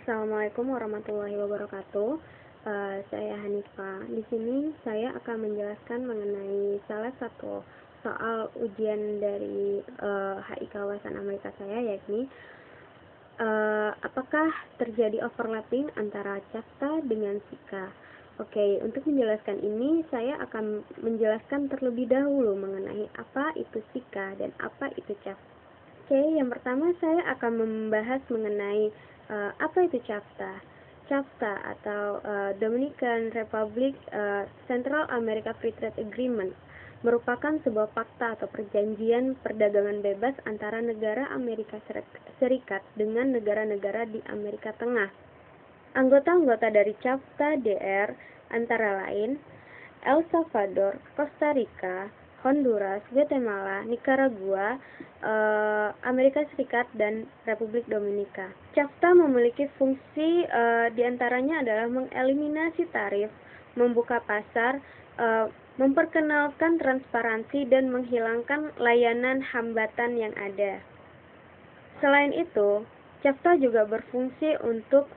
Assalamualaikum warahmatullahi wabarakatuh. Saya Hanifah. Di sini saya akan menjelaskan mengenai salah satu soal ujian dari HI kawasan Amerika saya, yakni apakah terjadi overlapping antara CAFTA dengan SICA. Oke, untuk menjelaskan ini saya akan menjelaskan terlebih dahulu mengenai apa itu SICA dan apa itu CAFTA. Oke, yang pertama saya akan membahas mengenai apa itu CAFTA. CAFTA atau Dominican Republic Central America Free Trade Agreement merupakan sebuah fakta atau perjanjian perdagangan bebas antara negara Amerika Serikat dengan negara-negara di Amerika Tengah. Anggota-anggota dari CAFTA DR antara lain El Salvador, Costa Rica, Honduras, Guatemala, Nicaragua, Amerika Serikat, dan Republik Dominika. CAFTA memiliki fungsi diantaranya adalah mengeliminasi tarif, membuka pasar, memperkenalkan transparansi, dan menghilangkan layanan hambatan yang ada. Selain itu, CAFTA juga berfungsi untuk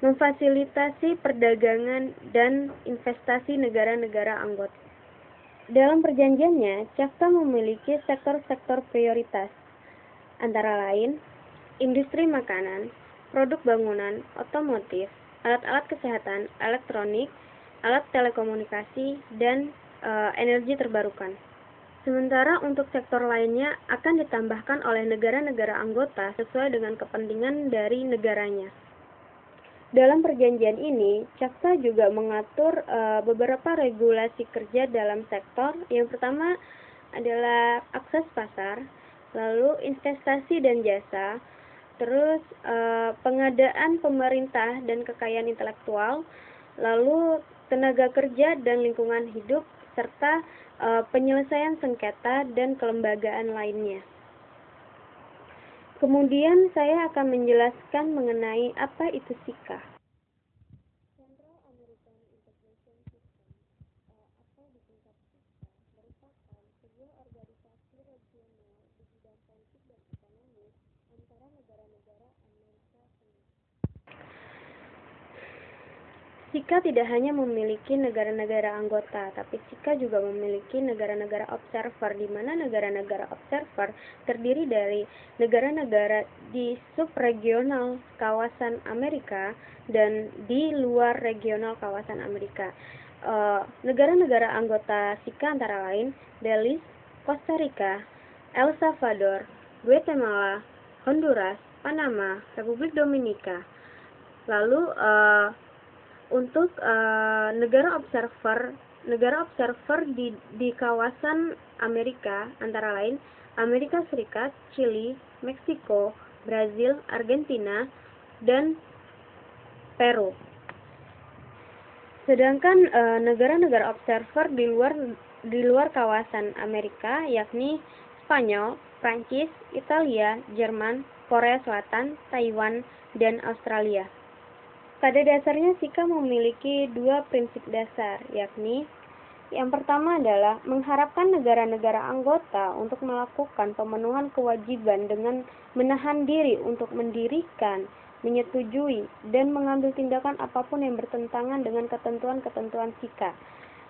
memfasilitasi perdagangan dan investasi negara-negara anggota. Dalam perjanjiannya, CAFTA memiliki sektor-sektor prioritas, antara lain industri makanan, produk bangunan, otomotif, alat-alat kesehatan, elektronik, alat telekomunikasi, dan energi terbarukan. Sementara untuk sektor lainnya akan ditambahkan oleh negara-negara anggota sesuai dengan kepentingan dari negaranya. Dalam perjanjian ini, CAFTA juga mengatur beberapa regulasi kerja dalam sektor. Yang pertama adalah akses pasar, lalu investasi dan jasa, terus pengadaan pemerintah dan kekayaan intelektual, lalu tenaga kerja dan lingkungan hidup, serta penyelesaian sengketa dan kelembagaan lainnya. Kemudian saya akan menjelaskan mengenai apa itu SICA. Central American Integration System atau disingkat SICA merupakan sebuah organisasi regional di bidang politik dan ekonomi antara negara-negara Amerika Tengah. SICA tidak hanya memiliki negara-negara anggota, tapi SICA juga memiliki negara-negara observer, di mana negara-negara observer terdiri dari negara-negara di subregional kawasan Amerika dan di luar regional kawasan Amerika. Negara-negara anggota SICA antara lain Belize, Costa Rica, El Salvador, Guatemala, Honduras, Panama, Republik Dominika. Lalu untuk negara observer di kawasan Amerika antara lain Amerika Serikat, Chili, Meksiko, Brazil, Argentina, dan Peru. Sedangkan negara-negara observer di luar kawasan Amerika yakni Spanyol, Prancis, Italia, Jerman, Korea Selatan, Taiwan, dan Australia. Pada dasarnya SICA memiliki dua prinsip dasar, yakni yang pertama adalah mengharapkan negara-negara anggota untuk melakukan pemenuhan kewajiban dengan menahan diri untuk mendirikan, menyetujui, dan mengambil tindakan apapun yang bertentangan dengan ketentuan-ketentuan SICA.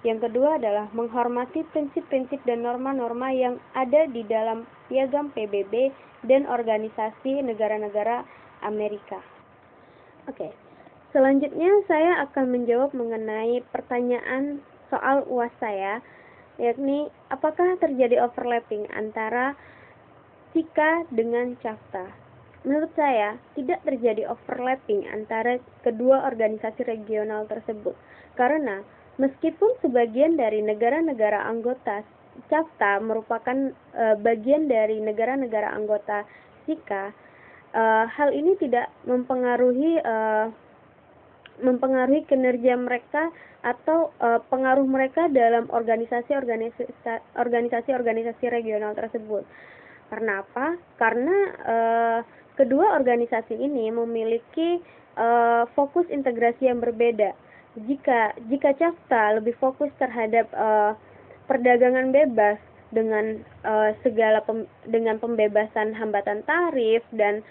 Yang kedua adalah menghormati prinsip-prinsip dan norma-norma yang ada di dalam piagam PBB dan organisasi negara-negara Amerika. Oke. Selanjutnya saya akan menjawab mengenai pertanyaan soal UAS saya, yakni apakah terjadi overlapping antara SICA dengan CAFTA. Menurut saya, tidak terjadi overlapping antara kedua organisasi regional tersebut, karena meskipun sebagian dari negara-negara anggota CAFTA merupakan bagian dari negara-negara anggota SICA, hal ini tidak mempengaruhi kinerja mereka atau pengaruh mereka dalam organisasi-organisasi regional tersebut. Karena apa? Karena kedua organisasi ini memiliki fokus integrasi yang berbeda. Jika CAFTA lebih fokus terhadap perdagangan bebas dengan dengan pembebasan hambatan tarif dan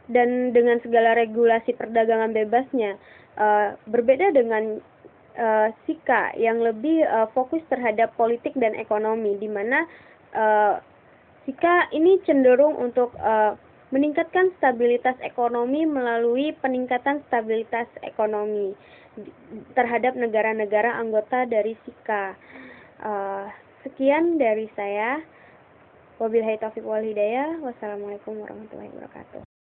dan dengan segala regulasi perdagangan bebasnya, berbeda dengan Sika yang lebih fokus terhadap politik dan ekonomi, di mana Sika ini cenderung untuk meningkatkan stabilitas ekonomi melalui peningkatan stabilitas ekonomi terhadap negara-negara anggota dari Sika. Sekian dari saya. Wabillahi taufiq wal hidayah. Wassalamualaikum warahmatullahi wabarakatuh.